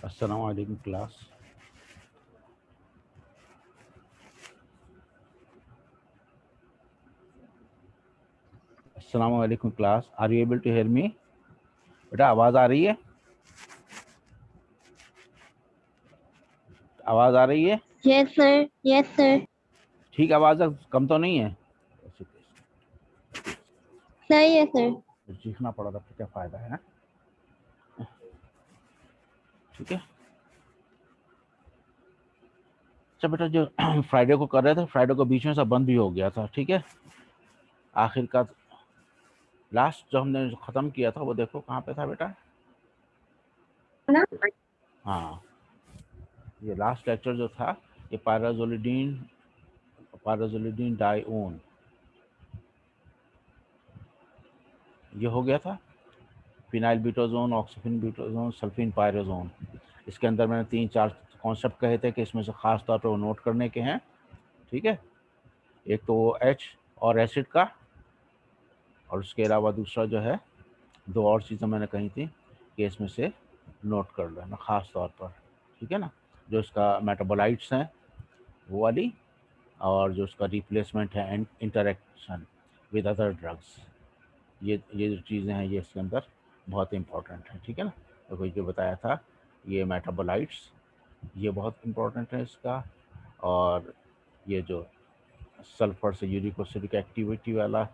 अस्सलाम वालेकुम क्लास। अस्सलाम वालेकुम class. Are you able to hear me? बेटा आवाज़ आ रही है? आवाज़ आ रही है? Yes, sir. Yes, sir. ठीक, आवाज़ कम तो नहीं है? सही है सर। सीखना पड़ा था, क्या फ़ायदा है ना? ठीक है। अच्छा बेटा, जो फ्राइडे को कर रहे थे, फ्राइडे को बीच में सब बंद भी हो गया था। ठीक है, आखिर का लास्ट जो हमने ख़त्म किया था वो देखो कहाँ पे था बेटा। हाँ, ये लास्ट लेक्चर जो था, ये पायराजोलिडीन डाइओन, ये हो गया था। Phenyl butazone, oxyphen butazone, सल्फिन पायराजोन। इसके अंदर मैंने 3-4 कॉन्सेप्ट कहे थे कि इसमें से ख़ास तौर पे वो नोट करने के हैं। ठीक है, एक तो वो एच और एसिड का, और उसके अलावा दूसरा जो है, 2 और चीज़ें मैंने कही थी कि इसमें से नोट कर लेना ख़ास तौर पर। ठीक है ना, जो इसका मेटाबोलाइट्स हैं वो वाली, और जो उसका रिप्लेसमेंट है इंटरेक्शन विद अदर ड्रग्स, ये जो चीज़ें हैं ये इसके अंदर बहुत इंपॉर्टेंट है। ठीक है ना, तो कोई जो बताया था ये मेटाबोलाइट्स, ये बहुत इम्पोर्टेंट है इसका। और ये जो सल्फर से यूरिक एसिडिक एक्टिविटी वाला,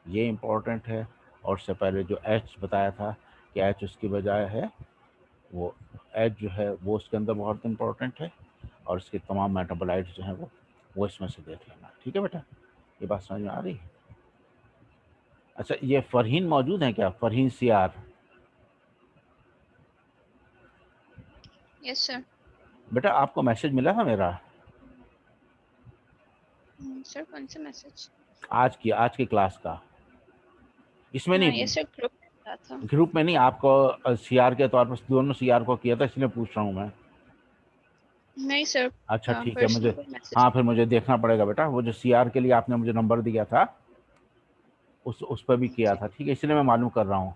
ये इम्पोर्टेंट है। और उससे पहले जो एच बताया था कि एच उसकी बजाय है, वो एच जो है वो उसके अंदर बहुत इम्पोर्टेंट है। और इसके तमाम मेटाबोलाइट्स जो हैं वो इसमें से देख लेना। ठीक है बेटा, ये बात समझ में आ रही है? अच्छा, ये फरहीन मौजूद है क्या? फरहीन सियार। Yes sir. बेटा आपको मैसेज मिला था मेरा सर कौन सा मैसेज? आज की क्लास का? इसमें हाँ नहीं, यस सर, ग्रुप में था था। ग्रुप में नहीं, आपको सीआर के तौर पर दोनों सीआर को किया था, इसलिए पूछ रहा हूँ मैं। नहीं सर, अच्छा ठीक है, मुझे, पर्सनल मैसेज। हाँ फिर मुझे देखना पड़ेगा बेटा। वो जो सीआर के लिए आपने मुझे नंबर दिया था उस पर भी किया था। ठीक है, इसलिए मैं मालूम कर रहा हूँ।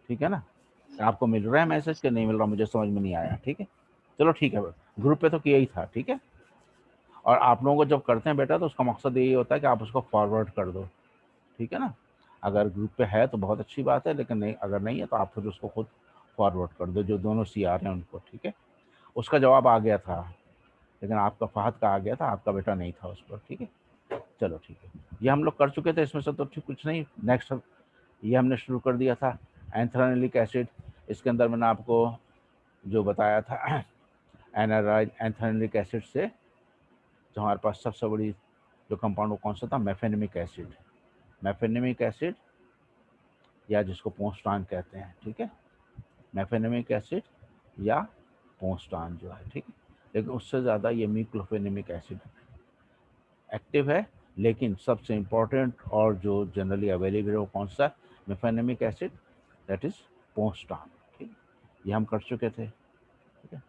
ठीक है ना, आपको मिल रहा है मैसेज कि नहीं मिल रहा, मुझे समझ में नहीं आया। ठीक है, चलो ठीक है, ग्रुप पे तो किया ही था। ठीक है, और आप लोगों को जब करते हैं बेटा तो उसका मकसद यही होता है कि आप उसको फॉरवर्ड कर दो। ठीक है ना, अगर ग्रुप पे है तो बहुत अच्छी बात है, लेकिन नहीं, अगर नहीं है तो आप फिर उसको खुद फॉरवर्ड कर दो, जो दोनों सीआर हैं उनको। ठीक है, उसका जवाब आ गया था, लेकिन आपका फहद का आ गया था, आपका बेटा नहीं था उस पर। ठीक है, चलो ठीक है, ये हम लोग कर चुके थे, इसमें से तो ठीक कुछ नहीं। नेक्स्ट ये हमने शुरू कर दिया था एंथ्रानिलिक एसिड। इसके अंदर मैंने आपको जो बताया था एनाराइल एंथ्रानिलिक एसिड से जो हमारे पास सबसे बड़ी जो कंपाउंड वो कौन सा था, मेफेनेमिक एसिड। मेफेनेमिक एसिड, या जिसको पोस्टान कहते हैं। ठीक है, मेफेनेमिक एसिड या पोस्टान जो है। ठीक है, लेकिन उससे ज़्यादा ये मिक्लोफेनेमिक एसिड एक्टिव है। लेकिन सबसे इम्पोर्टेंट और जो जनरली अवेलेबल है वो कौन सा, मेफेनेमिक एसिड, दैट इज पोस्टान। ठीक, ये हम कर चुके थे। ठीक है,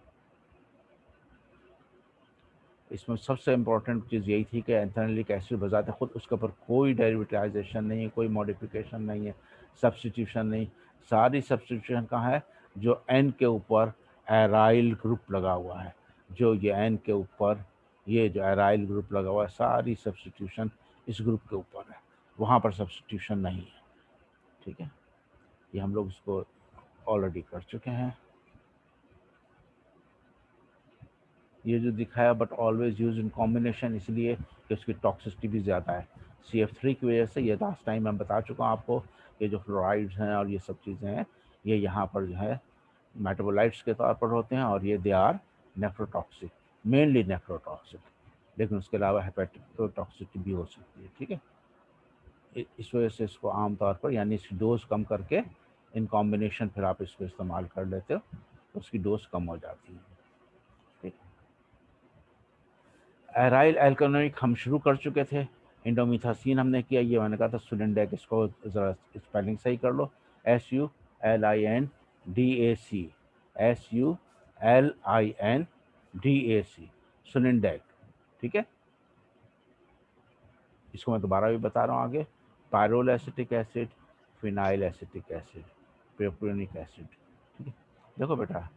इसमें सबसे इम्पोर्टेंट चीज़ यही थी कि एंथ्रानिलिक एसिड बजाते खुद उसके ऊपर कोई डेरिवेटाइजेशन नहीं है, कोई मॉडिफिकेशन नहीं है, सब्सटीट्यूशन नहीं। सारी सब्सटीट्यूशन कहाँ है, जो एन के ऊपर एराइल ग्रुप लगा हुआ है, जो ये एन के ऊपर ये जो एराइल ग्रुप लगा हुआ है, सारी सब्सटीट्यूशन इस ग्रुप के ऊपर है, वहाँ पर सब्सटीट्यूशन नहीं है। ठीक है, ये हम लोग इसको ऑलरेडी कर चुके हैं। ये जो दिखाया but always use in combination, इसलिए कि उसकी टॉक्सिसिटी भी ज़्यादा है CF3 की वजह से। ये लास्ट टाइम मैं बता चुका हूँ आपको, ये जो फ्लोराइड्स हैं और ये सब चीज़ें हैं, ये यहाँ पर जो है मेटाबोलाइट्स के तौर पर होते हैं, और ये they are nephrotoxic, mainly nephrotoxic, लेकिन उसके अलावा हेपेटोटॉक्सिसिटी भी हो सकती है। ठीक है, इस वजह से इसको आमतौर पर, यानी इसकी डोज कम करके इन कॉम्बिनेशन फिर आप इसको इस्तेमाल कर लेते हो तो उसकी डोज कम हो जाती है। ठीक, एराइल एल्कोनोइक हम शुरू कर चुके थे, इंडोमिथासिन हमने किया, ये मैंने कहा था सुलिंडेक, इसको ज़रा स्पेलिंग सही कर लो, SULINDAC, SULINDAC, सुलिंडेक। ठीक है, इसको मैं दोबारा भी बता रहा हूँ आगे, pyrrole acetic acid, phenyl acetic acid, propionic acid. ठीक है, देखो बेटा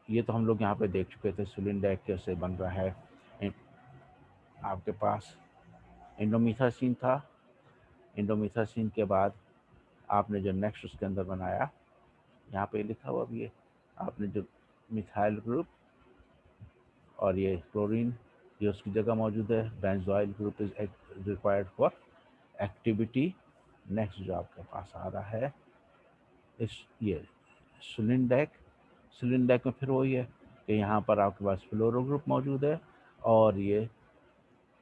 ये तो हम लोग यहाँ पे देख चुके थे सुलिंडेक कैसे बन रहा है। आपके पास इंडोमिथासिन था, इंडोमिथासिन के बाद आपने जो नेक्स्ट उसके अंदर बनाया, यहाँ पे लिखा हुआ भी है, आपने जो मिथाइल ग्रुप और ये क्लोरीन ये उसकी जगह मौजूद है। Benzoyl group is required for activity. Next जो आपके पास आ रहा है इस ये सुलिंडेक। सुलिंडेक में फिर वही है कि यहाँ पर आपके पास फ्लोरो ग्रुप मौजूद है और ये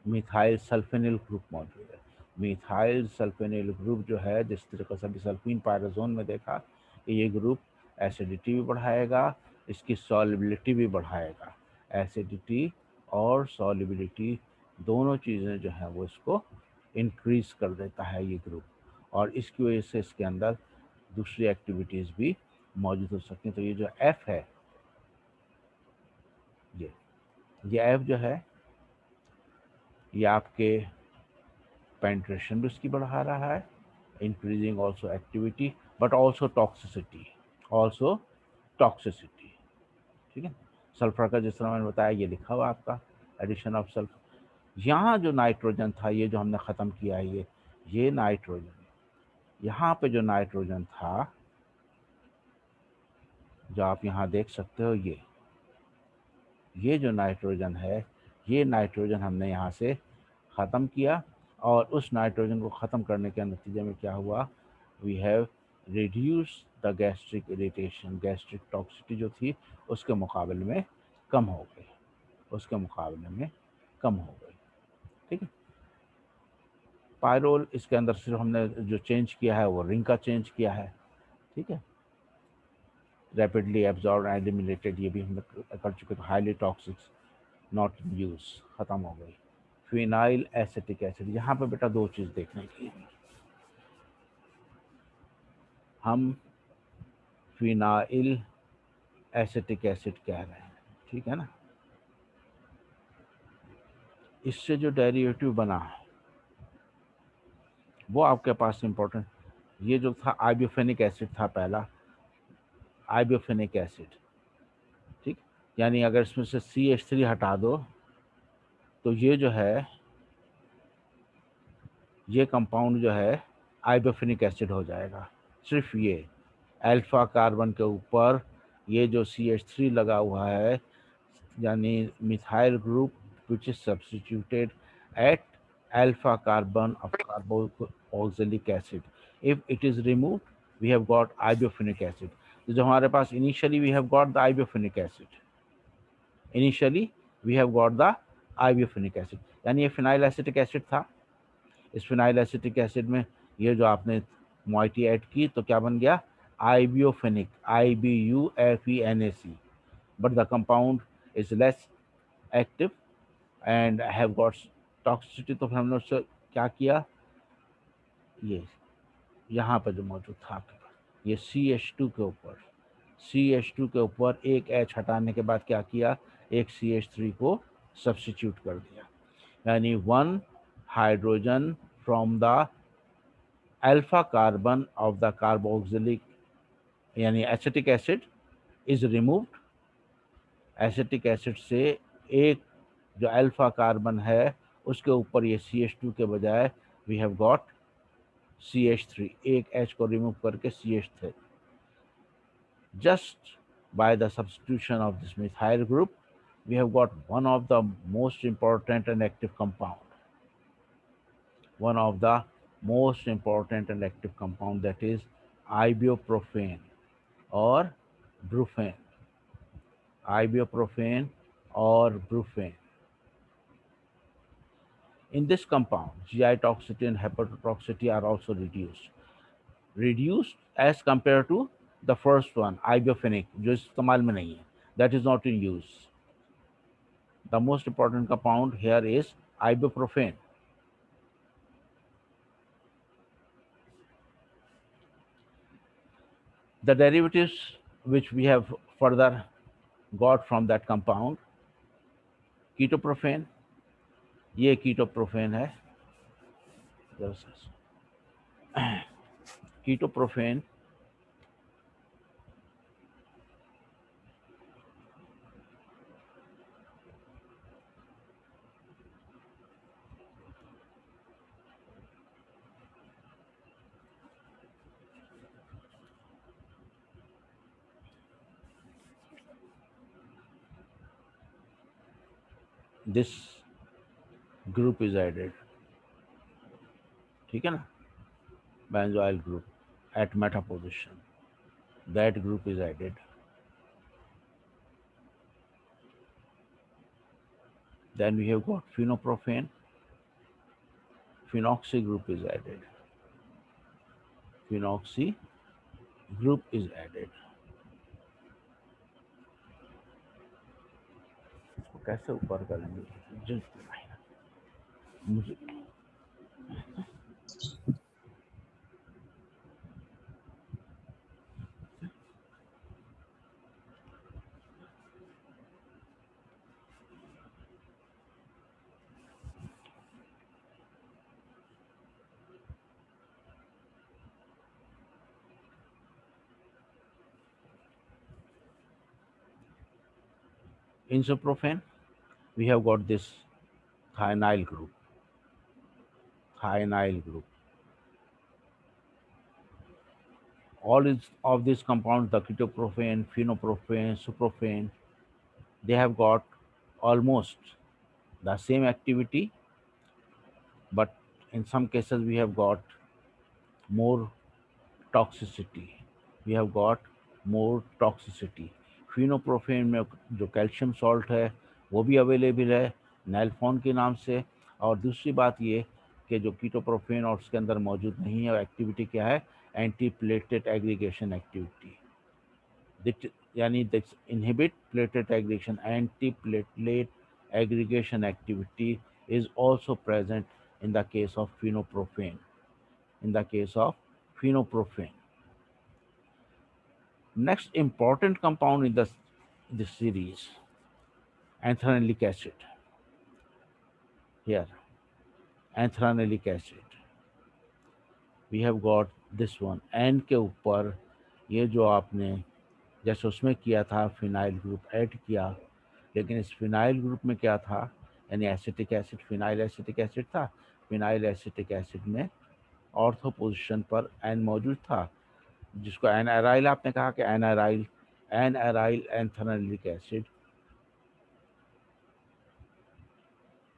मिथाइल सल्फेनिल ग्रुप मौजूद है। मिथाइल सल्फेनिल ग्रुप जो है, जिस तरीके से अभी सल्फीन पायराजोन में देखा कि ये ग्रुप एसिडिटी भी बढ़ाएगा, इसकी सॉल्युबिलिटी भी बढ़ाएगा। एसिडिटी और सॉल्युबिलिटी दोनों चीज़ें जो हैं वो इसको इंक्रीज कर देता है ये ग्रुप, और इसकी वजह से इसके अंदर दूसरी एक्टिविटीज़ भी मौजूद हो सकती हैं। तो ये जो एफ है, ये एफ जो है ये आपके पेंट्रेशन भी उसकी बढ़ा रहा है, increasing also activity but also toxicity, also toxicity. ठीक है। सल्फर का जिस तरह मैंने बताया ये लिखा हुआ आपका एडिशन ऑफ सल्फर। यहाँ जो नाइट्रोजन था ये जो हमने ख़त्म किया है, ये नाइट्रोजन, यहाँ पे जो नाइट्रोजन था जो आप यहाँ देख सकते हो, ये जो नाइट्रोजन है, ये नाइट्रोजन हमने यहाँ से ख़त्म किया, और उस नाइट्रोजन को ख़त्म करने के नतीजे में क्या हुआ, we have reduce the gastric irritation. Gastric toxicity जो थी उसके मुकाबले में कम हो गई, उसके मुकाबले में कम हो गई। ठीक है। पायरोल इसके अंदर सिर्फ हमने जो चेंज किया है वो रिंग का चेंज किया है। ठीक है। रैपिडली एब्जॉर्ब एंड एलिमिनेटेड ये भी हमने कर चुके थे। Highly toxic not in use, ख़त्म हो गई। फिनाइल एसिटिक एसिड, यहाँ पे बेटा दो चीज़ देखने की, हम फिनाइल एसिटिक एसिड कह रहे हैं, ठीक है ना। इससे जो डेरिवेटिव बना वो आपके पास इम्पोर्टेंट, ये जो था आइब्यूफेनिक एसिड था पहला, आइब्यूफेनिक एसिड। ठीक, यानी अगर इसमें से CH3 हटा दो तो ये जो है ये कंपाउंड जो है आइब्यूफेनिक एसिड हो जाएगा। सिर्फ ये अल्फा कार्बन के ऊपर ये जो CH3 लगा हुआ है, यानी methyl group which is substituted at alpha carbon of carboxylic acid, if it is removed we have got ibuprophenic acid। तो जो हमारे पास initially we have got the ibuprophenic acid, initially we have got the ibuprophenic acid, यानी ये phenyl acetic acid था। इस phenyl acetic acid में ये जो आपने मोइटी ऐड की तो क्या बन गया, आइब्यूफेनिक, IBUFENAC, but the compound is less active and have got toxicity। तो फिर हमने उससे क्या किया, ये यहाँ पर जो मौजूद था आपके पास ये CH2 के ऊपर, CH2 के ऊपर एक H हटाने के बाद क्या किया, एक CH3 को सब्स्टिट्यूट कर दिया, यानी 1 hydrogen from the alpha carbon of the carboxylic यानी acetic acid is removed. Acetic acid से एक जो अल्फा कार्बन है उसके ऊपर ये CH2 के बजाय वी हैव गॉट CH3, एक H को रिमूव करके CH3। Just by the substitution of this methyl group we have got one of the most important and active compound, one of the most important and active compound, that is ibuprofen or brufen, ibuprofen or brufen। In this compound, GI toxicity and hepatotoxicity are also reduced as compared to the first one, ibuprofen, जो इस्तेमाल में नहीं है, that is not in use। The most important compound here is ibuprofen। The derivatives which we have further got from that compound, ketoprofen, ये ketoprofen है, ketoprofen this group is added, ठीक है ना, benzoyl group at meta position, that group is added. Then we have got phenopropane, phenoxy group is added, phenoxy group is added. इसको कैसे ऊपर करेंगे, मुझे isopropanol, we have got this thionyl group, thionyl group. All of these compounds, the ketoprophane, phenopropane, suprophane, they have got almost the same activity, but in some cases we have got more toxicity. We have got more toxicity. फिनोप्रोफेन में जो calcium salt है वो भी available है नैल्फॉन के नाम से, और दूसरी बात ये कि जो कीटोप्रोफेन और उसके अंदर मौजूद नहीं है, एक्टिविटी क्या है, एंटी प्लेटलेट एग्रीगेशन एक्टिविटी, यानी this inhibit platelet aggregation, anti platelet aggregation activity is also present in the case of phenopropane. Next important compound in this series, anthranilic acid. Here, anthranilic acid. We have got this one. N के ऊपर ये जो आपने जैसे उसमें किया था phenyl group add किया, लेकिन इस फिनाइल ग्रुप में क्या था, यानी acetic acid, phenyl acetic acid था। फिनाइल एसिटिक एसिड में ऑर्थो पोजीशन पर एन मौजूद था, जिसको एनाराइल आपने कहा कि एनाराइल एंथ्रानिलिक एसिड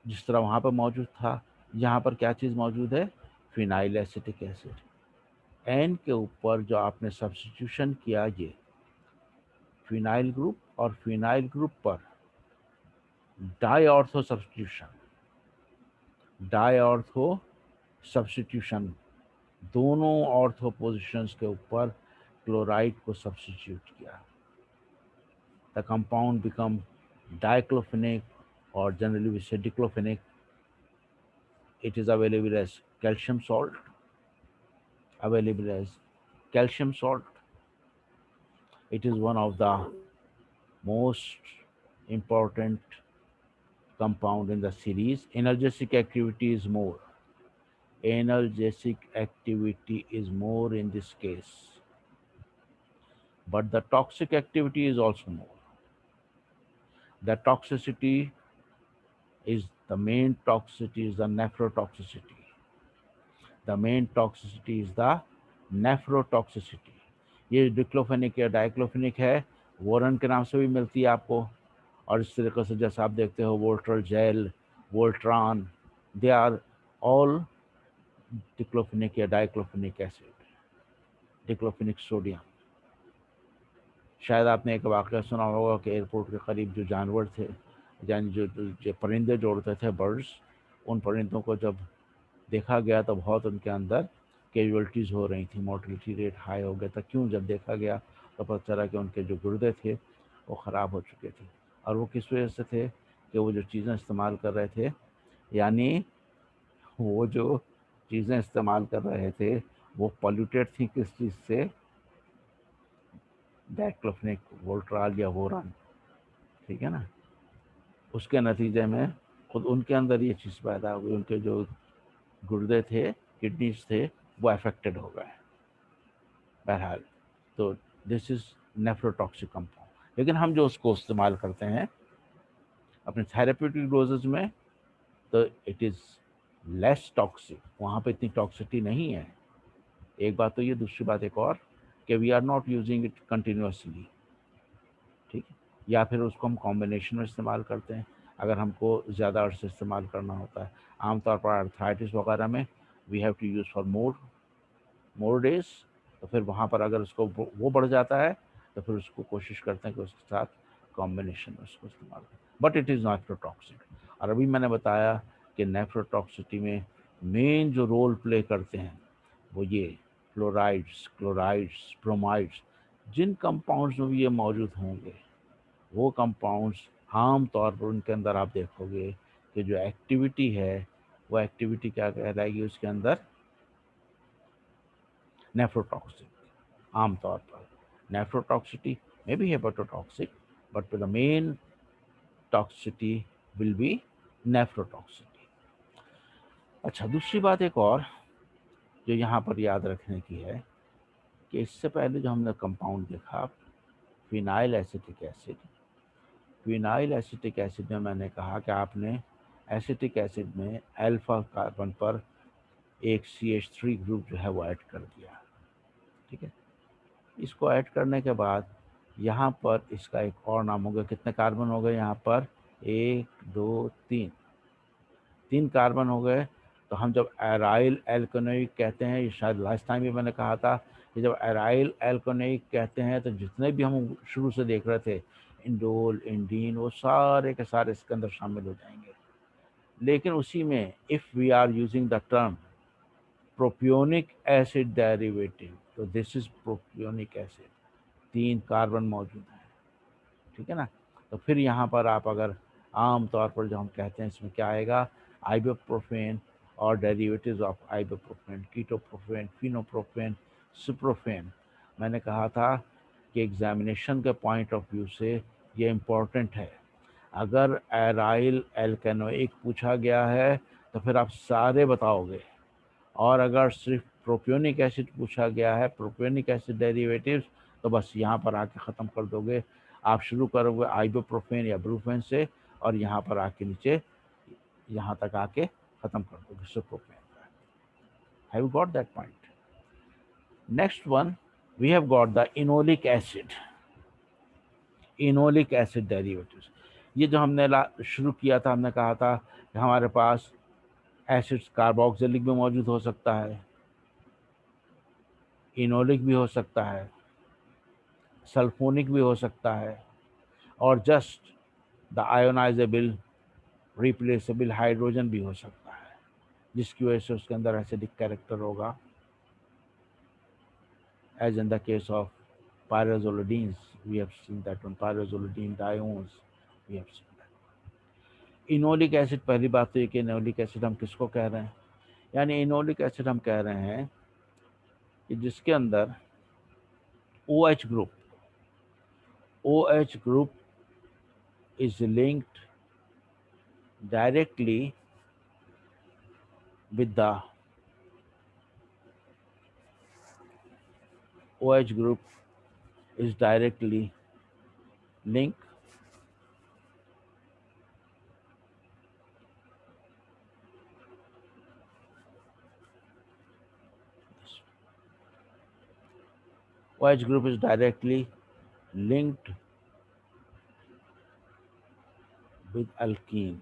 जिस तरह वहाँ पर मौजूद था, यहाँ पर क्या चीज़ मौजूद है, फिनाइल एसिटिक एसिड। एन के ऊपर जो आपने सब्स्टिट्यूशन किया, ये फिनाइल ग्रुप और फिनाइल ग्रुप पर डाईऑर्थो सब्स्टिट्यूशन, दोनों ऑर्थो पोजिशंस के ऊपर क्लोराइड को सब्स्टिट्यूट किया। The compound become diclofenac or generally we say diclofenac. It is available as calcium salt. It is one of the most important compound in the series. Analgesic activity is more in this case, but the toxic activity is also more. The toxicity is the nephrotoxicity. The main toxicity is the nephrotoxicity. ये diclofenac या diclofenac है, worn के नाम से भी मिलती है आपको, और इस तरीके से जैसे आप देखते हो Voltral gel, Voltran, they are all diclofenac या डाइक्लोफेनिक एसिड, डिक्लोफेनिक सोडियम। शायद आपने एक वाक़या सुना होगा कि एयरपोर्ट के करीब जो जानवर थे, यानी जो परिंदे जो उड़ते थे, बर्ड्स, उन परिंदों को जब देखा गया तो बहुत उनके अंदर कैजुअल्टीज़ हो रही थी, मोर्टलिटी रेट हाई हो गया था। क्यों? जब देखा गया तो पता चला कि उनके जो गुर्दे थे वो ख़राब हो चुके थे, और वो किस वजह से थे कि वो जो चीज़ें इस्तेमाल कर रहे थे, यानी वो जो चीज़ें इस्तेमाल कर रहे थे वो पॉल्यूटेड थी किस चीज़ से, डाइक्लोफेनिक, वोल्ट्राल या वोरन, ठीक है ना। उसके नतीजे में खुद उनके अंदर ये चीज़ पैदा हो गई, उनके जो गुर्दे थे, किडनीज थे, वो अफेक्टेड हो गए। बहरहाल तो दिस इज़ नेफ्रोटॉक्सिक कंपाउंड। लेकिन हम जो उसको इस्तेमाल करते हैं अपने थेरेप्यूटिक डोजेज में तो इट इज़ लेस टॉक्सिक, वहाँ पे इतनी टॉक्सिटी नहीं है। एक बात तो ये, दूसरी बात एक और कि we are not using it continuously, ठीक है, या फिर उसको हम कॉम्बिनेशन में इस्तेमाल करते हैं। अगर हमको ज़्यादा अर्से इस्तेमाल करना होता है। आमतौर पर आर्थराइटिस वगैरह में we have to use for more days, तो फिर वहाँ पर अगर उसको वो बढ़ जाता है तो फिर उसको कोशिश करते हैं कि उसके साथ कॉम्बिनेशन में उसको इस्तेमाल करें, बट इट इज़ नेफ्रोटॉक्सिक। और अभी मैंने बताया कि नेफ्रोटॉक्सिटी में मेन जो रोल प्ले करते हैं वो ये फ्लोराइड्स, क्लोराइड्स, ब्रोमाइड्स, जिन कंपाउंड्स में भी ये मौजूद होंगे वो कंपाउंड्स आम तौर पर उनके अंदर आप देखोगे कि जो एक्टिविटी है वो एक्टिविटी क्या कहलाएगी उसके अंदर, नेफ्रोटॉक्सिक। आमतौर पर nephrotoxicity may be hepatotoxic, but the main toxicity will be nephrotoxicity. अच्छा, दूसरी बात एक और जो यहाँ पर याद रखने की है कि इससे पहले जो हमने कंपाउंड देखा phenyl acetic acid, phenyl acetic acid में मैंने कहा कि आपने एसिटिक एसिड में अल्फा कार्बन पर एक CH3 ग्रुप जो है वो ऐड कर दिया, ठीक है। इसको ऐड करने के बाद यहाँ पर इसका एक और नाम हो गया, कितने कार्बन हो गए यहाँ पर, 1 2 3, 3 कार्बन हो गए। तो हम जब एराइल एल्कोनोइक कहते हैं, ये शायद लास्ट टाइम भी मैंने कहा था कि जब एराइल एल्कोनोइक कहते हैं तो जितने भी हम शुरू से देख रहे थे इंडोल, इंडीन, वो सारे के सारे इसके अंदर शामिल हो जाएंगे। लेकिन उसी में if we are using the term propionic acid derivative, तो this is propionic acid, 3 carbon मौजूद हैं, ठीक है ना। तो फिर यहाँ पर आप अगर आम तौर पर जो हम कहते हैं इसमें क्या आएगा, आइबोप्रोफेन और डेरिवेटिव्स ऑफ आइबोप्रोफेन, कीटोप्रोफेन, फिनोप्रोफेन, सुप्रोफेन। मैंने कहा था कि एग्जामिनेशन के पॉइंट ऑफ व्यू से ये इम्पोर्टेंट है। अगर एराइल एल्केनोइक पूछा गया है तो फिर आप सारे बताओगे, और अगर सिर्फ प्रोपियोनिक एसिड पूछा गया है, प्रोपियोनिक एसिड डेरिवेटिव्स, तो बस यहाँ पर आके ख़त्म कर दोगे। आप शुरू करोगे आइबोप्रोफेन या ब्रूफेन से और यहाँ पर आके नीचे यहाँ तक आके ख़त्म कर दोगे सुप्रोफेन का। Have you got that point? Next one we have got the enolic acid, enolic acid derivatives. ये जो हमने शुरू किया था, हमने कहा था कि हमारे पास एसिड्स कार्बोक्सिलिक भी मौजूद हो सकता है, इनोलिक भी हो सकता है, सल्फोनिक भी हो सकता है, और just the ionizable replaceable hydrogen भी हो सकता है, जिसकी वजह से उसके अंदर एसिडिक कैरेक्टर होगा, as in the case of pyrazolidines, we have seen that one, pyrazolidine diones, we have seen that। Enolic acid, पहली बात तो ये कि इनोलिक एसिड हम किसको कह रहे हैं, यानी इनोलिक एसिड हम कह रहे हैं कि जिसके अंदर OH group, OH group is linked directly with the OH group is directly linked OH group is directly linked with alkene,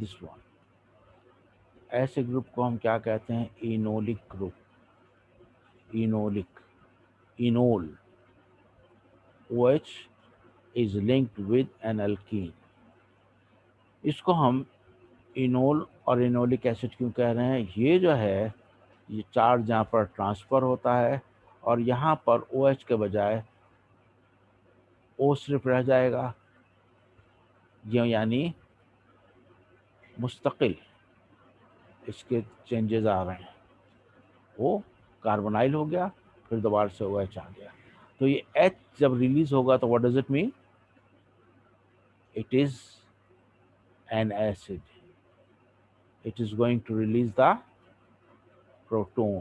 this one। ऐसे ग्रुप को हम क्या कहते हैं, enolic group, enolic, enol, OH is linked with an alkene। इसको हम enol और enolic acid क्यों कह रहे हैं, ये जो है ये चार्ज यहाँ पर ट्रांसफ़र होता है और यहाँ पर OH के बजाय O सिर्फ रह जाएगा, ये यानी मुस्तकिल इसके चेंजेस आ रहे हैं, वो कार्बोनाइल हो गया, फिर दोबारा से OH आ गया। तो ये H जब रिलीज होगा तो what does it mean, it is an acid, it is going to release the proton,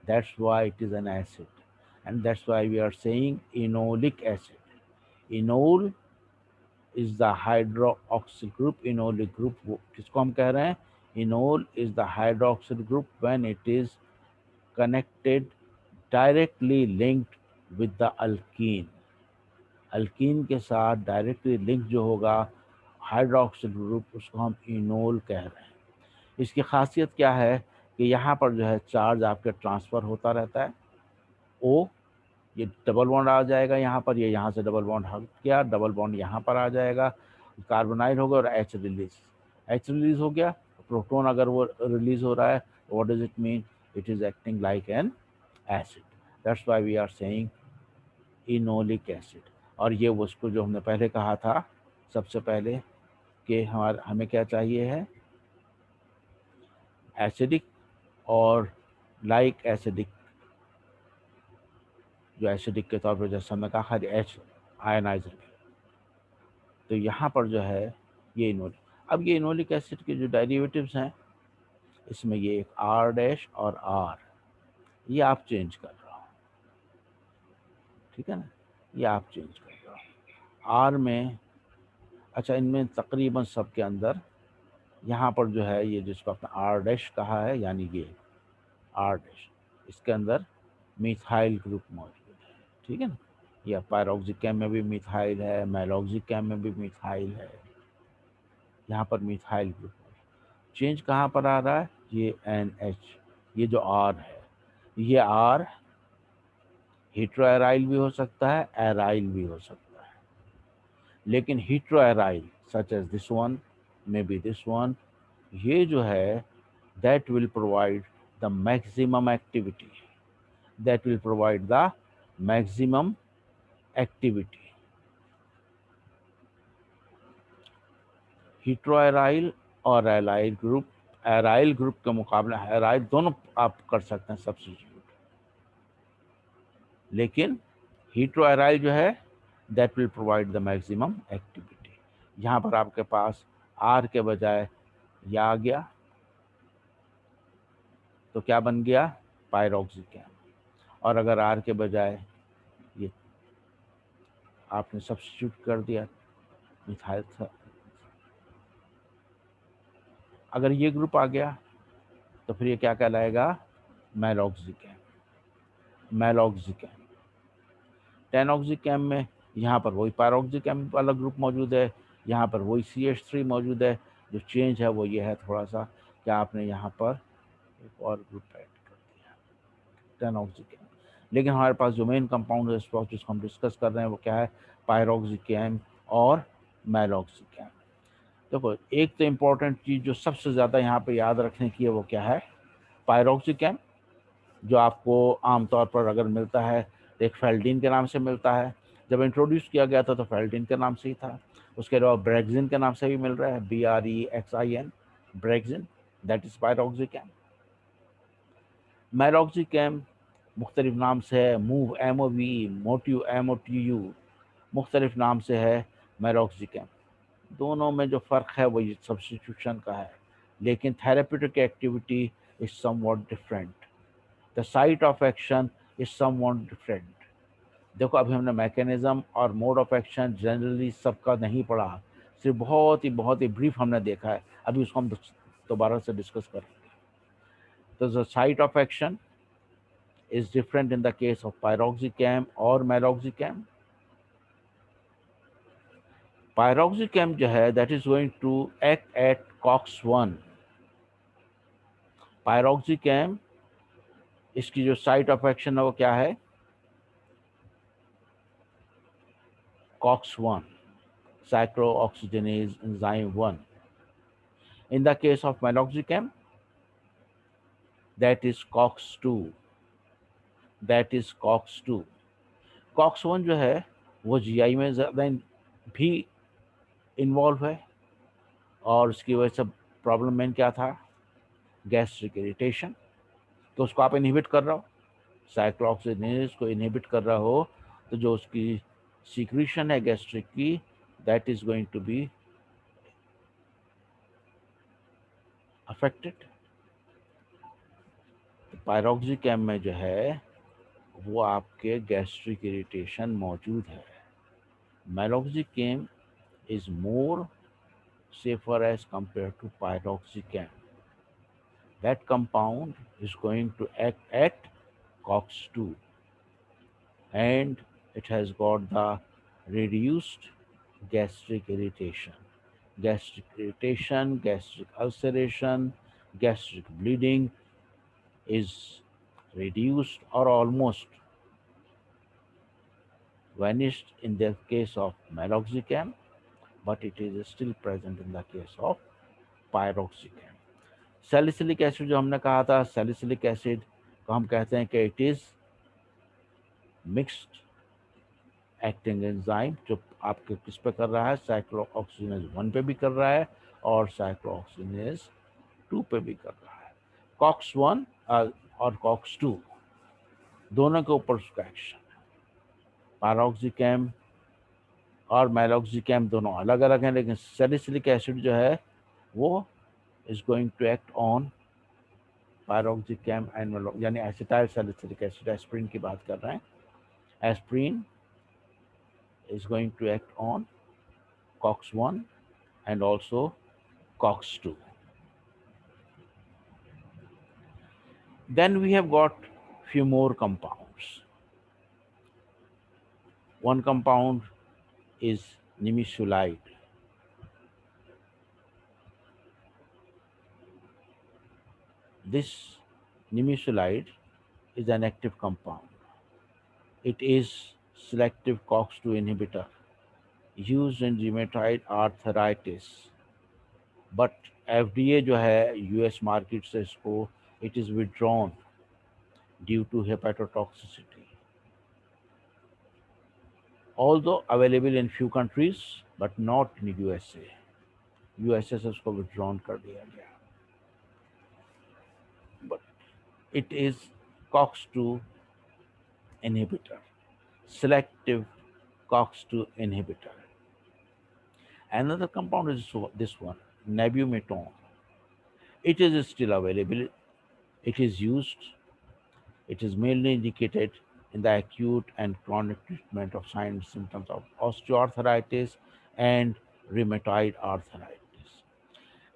that's why it is an acid, and that's why we are saying enolic acid। enol is the hydroxyl group, enolic group किसको हम कह रहे हैं, enol is the hydroxyl group when it is connected, directly linked with the alkene। Alkyne के साथ directly link जो होगा hydroxyl group, उसको हम इनोल कह रहे हैं। इसकी खासियत क्या है कि यहाँ पर जो है चार्ज आपके ट्रांसफ़र होता रहता है। ओ, ये डबल बॉन्ड आ जाएगा यहाँ पर, ये यहाँ से डबल बॉन्ड हट गया, डबल बॉन्ड यहाँ पर आ जाएगा, कार्बोनाइल होगा और एच रिलीज हो गया। प्रोटॉन अगर वो रिलीज हो रहा है, what does it mean? It is acting like an acid, that's why we are saying enolic acid. और ये उसको जो हमने पहले कहा था सबसे पहले कि हमें क्या चाहिए है, एसिडिक और लाइक एसिडिक, जो एसिडिक के तौर पर जैसे हमने कहा एच आयनाइजर। तो यहाँ पर जो है ये इनोलिक, अब ये इनोलिक एसिड के जो डेरिवेटिव्स हैं, इसमें ये एक आर डैश और आर, ये आप चेंज कर रहे हो, ठीक है ना, ये आप चेंज कर रहे हो आर में। अच्छा, इनमें तकरीबन सब के अंदर यहाँ पर जो है ये जिसको आपने आर डैश कहा है, यानी ये आर डैश, इसके अंदर मिथाइल ग्रुप मौजूद है, ठीक है ना। या पायरोक्सिकैम में भी मिथाइल है, मेलॉक्सिकैम में भी मिथाइल है, यहाँ पर मिथाइल ग्रुप। चेंज कहाँ पर आ रहा है? ये NH, ये जो R है, ये R हीट्रोएराइल भी हो सकता है, एराइल भी हो सकता है। लेकिन heteroaryl such as this one, may be this one, ये जो है that will provide the maximum activity, that will provide the maximum activity। हीट्रोएराइल और एराइल ग्रुप के मुकाबले एराइल दोनों आप कर सकते हैं सब्स्टिट्यूट, लेकिन हीट्रोएराइल जो है that will provide the maximum activity. यहाँ पर आपके पास आर के बजाय या आ गया, तो क्या बन गया? पायरोक्सिकैम। और अगर आर के बजाय ये आपने सब्स्टिट्यूट कर दिया मिथाइल, अगर ये ग्रुप आ गया तो फिर ये क्या कहलाएगा? मेलॉक्सिकैम। टेनॉक्सिकैम में यहाँ पर वही पायरोक्सिकैम वाला ग्रुप मौजूद है, यहाँ पर वही CH3 मौजूद है। जो चेंज है वो ये है थोड़ा सा कि आपने यहाँ पर एक और ग्रुप ऐड कर दिया, टेनॉक्सिकैम। लेकिन हमारे पास जो मेन कंपाउंड है जिसको हम डिस्कस कर रहे हैं वो क्या है? पायरोक्सिकैम और मेलॉक्सिकैम। देखो, एक तो इम्पॉर्टेंट चीज़ जो सबसे ज़्यादा यहाँ पे याद रखने की है वो क्या है? पायरोक्सिकैम जो आपको आमतौर पर अगर मिलता है एक फेल्डीन के नाम से मिलता है। जब इंट्रोड्यूस किया गया था तो फेल्डीन के नाम से ही था। उसके अलावा ब्रेक्जिन के नाम से भी मिल रहा है, BREXIN, ब्रेक्जिन, दैट इज पायरोक्सिकैम। मेलॉक्सिकैम मुख्तलिफ नाम से है, मूव MOV, मोटिव MOTU, मुख्तलिफ नाम से है मेलॉक्सिकैम। दोनों में जो फ़र्क है वो ये सब्स्टिट्यूशन का है, लेकिन therapeutic activity is somewhat different, the site of action is somewhat different. देखो, अभी हमने मैकेनिज्म और मोड ऑफ एक्शन जनरली सबका नहीं पढ़ा, सिर्फ बहुत ही ब्रीफ हमने देखा है। अभी उसको हम दोबारा से डिस्कस करेंगे। तो the site of action is different in the case of piroxicam और मेलॉक्सिकैम। पायरोक्सिकैम जो है that is going to act at COX-1। Piroxicam, इसकी जो साइट ऑफ एक्शन है वो क्या है? COX-1, cyclooxygenase enzyme 1. In the case of meloxicam, that is COX-2, that is COX-2. COX-1 जो है वो GI में ज़्यादा भी इन्वॉल्व है, और उसकी वजह से प्रॉब्लम में क्या था? Gastric irritation. तो उसको आप इनहिबिट कर रहे हो, साइक्लोऑक्सीजिनेज को इनहिबिट कर रहा हो, तो जो उसकी सीक्रेशन है गैस्ट्रिक की, that is going to be affected. Piroxicam में जो है वो आपके गैस्ट्रिक इरिटेशन मौजूद है। Meloxicam is more safer as compared to pyroxicam. That compound is going to act at COX-2, and it has got the reduced gastric irritation. Gastric irritation, gastric ulceration, gastric bleeding is reduced or almost vanished in the case of meloxicam, but it is still present in the case of pyroxicam. Salicylic acid जो हमने कहा था, salicylic acid को हम कहते हैं कि it is mixed acting enzyme, जो आपके किस पे कर रहा है, साइक्लोऑक्सीजनेज 1 पे भी कर रहा है और साइक्लोऑक्सीजनेज 2 पे भी कर रहा है। कॉक्स 1 और कॉक्स 2 दोनों के ऊपर उसका एक्शन है। पायरोक्सिकैम और मेलोक्सिकैम दोनों अलग अलग हैं, लेकिन सैलिसिलिक एसिड जो है वो is going to act on piroxicam and यानी एसिटाइल सैलिसिलिक एसिड, एस्प्रिन की बात कर रहे हैं। Aspirin is going to act on COX-1 and also COX-2. Then we have got few more compounds. One compound is nimesulide. This nimesulide is an active compound. It is selective COX-2 inhibitor used in rheumatoid arthritis, but FDA जो है US market से इसको it is withdrawn due to hepatotoxicity. Although available in few countries but not in USA. USA से इसको withdrawn कर दिया गया. But it is COX-2 inhibitor, selective COX-2 inhibitor. Another compound is this one, nebumetone. It is still available. It is used. It is mainly indicated in the acute and chronic treatment of signs and symptoms of osteoarthritis and rheumatoid arthritis.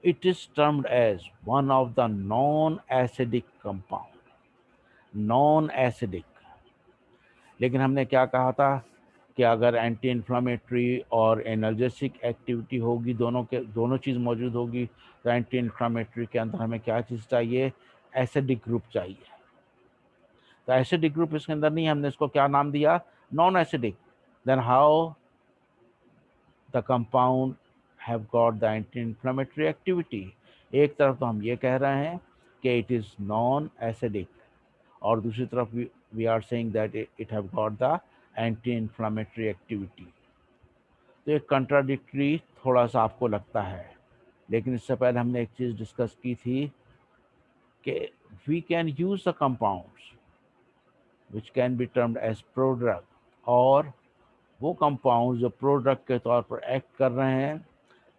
It is termed as one of the non-acidic compound. Non-acidic. लेकिन हमने क्या कहा था कि अगर anti inflammatory और analgesic activity होगी, दोनों चीज़ मौजूद होगी, तो एंटी इन्फ्लामेटरी के अंदर हमें क्या चीज़ चाहिए, एसिडिक ग्रुप चाहिए। तो एसिडिक ग्रुप इसके अंदर नहीं, हमने इसको क्या नाम दिया, non acidic. Then how the compound have got the anti inflammatory activity. एक तरफ तो हम ये कह रहे हैं कि इट इज़ नॉन एसिडिक, और दूसरी तरफ we are saying that it have got the anti-inflammatory activity. तो एक कंट्राडिक्टरी थोड़ा सा आपको लगता है, लेकिन इससे पहले हमने एक चीज़ डिस्कस की थी कि we can use the compounds which can be termed as prodrug, और वो कंपाउंड जो प्रोड्रग के तौर पर एक्ट कर रहे हैं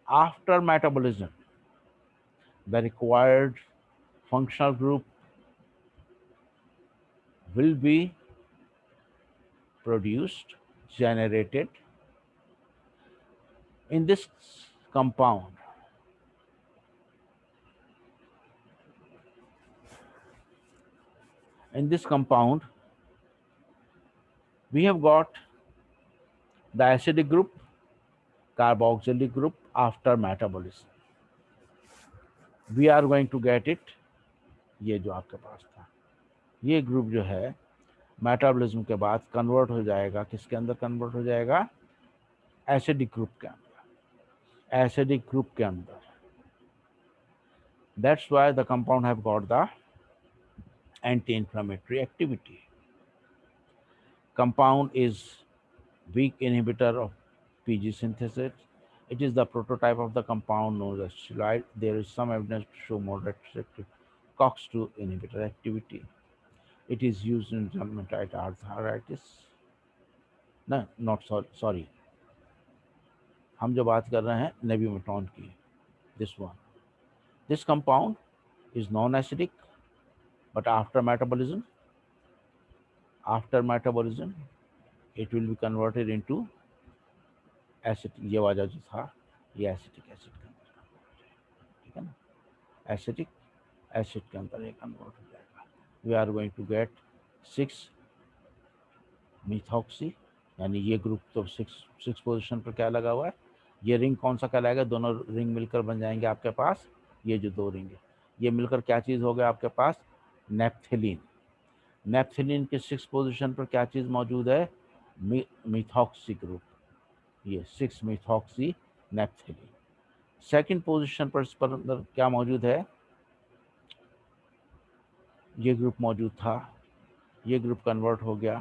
after metabolism, the required functional group will be produced, generated in this compound. In this compound, we have got the acidic group, carboxylic group after metabolism. We are going to get it, ये जो आपके पास था, ये group जो है metabolism के बाद convert हो जाएगा, किसके अंदर कन्वर्ट हो जाएगा, एसिडिक ग्रुप के अंदर, एसिडिक ग्रुप के अंदर. That's why the compound have got the anti-inflammatory activity. Compound is weak inhibitor of PG synthesis. It is the prototype of the compound known as steroid. There is some evidence to show moderate selective COX-2 inhibitor activity. It is used in rheumatoid arthritis. No, not sorry. हम जो बात कर रहे हैं नेब्यूमेटॉन की, this one. This compound is non-acidic, but after metabolism, it will be converted into acid. ये वाला जो था ये एसिटिक एसिड के अंदर कन्वर्ट हो जाएगा, ठीक है ना, एसिटिक एसिड के अंदर ये कन्वर्ट हो जाएगा. We are going to get 6-methoxy यानी ये ग्रुप तो सिक्स पोजीशन पर क्या लगा हुआ है, ये रिंग कौन सा कहलाएगा, दोनों रिंग मिलकर बन जाएंगे आपके पास, ये जो दो रिंग है ये मिलकर क्या चीज़ हो गया आपके पास, नेप्थेलीन। नेप्थेलीन के सिक्स पोजीशन पर क्या चीज़ मौजूद है, मिथॉक्सी ग्रुप, ये 6 मिथॉक्सी नेप्थेलीन। सेकंड पोजीशन पर इस पर अंदर क्या मौजूद है, ये ग्रुप मौजूद था, ये ग्रुप कन्वर्ट हो गया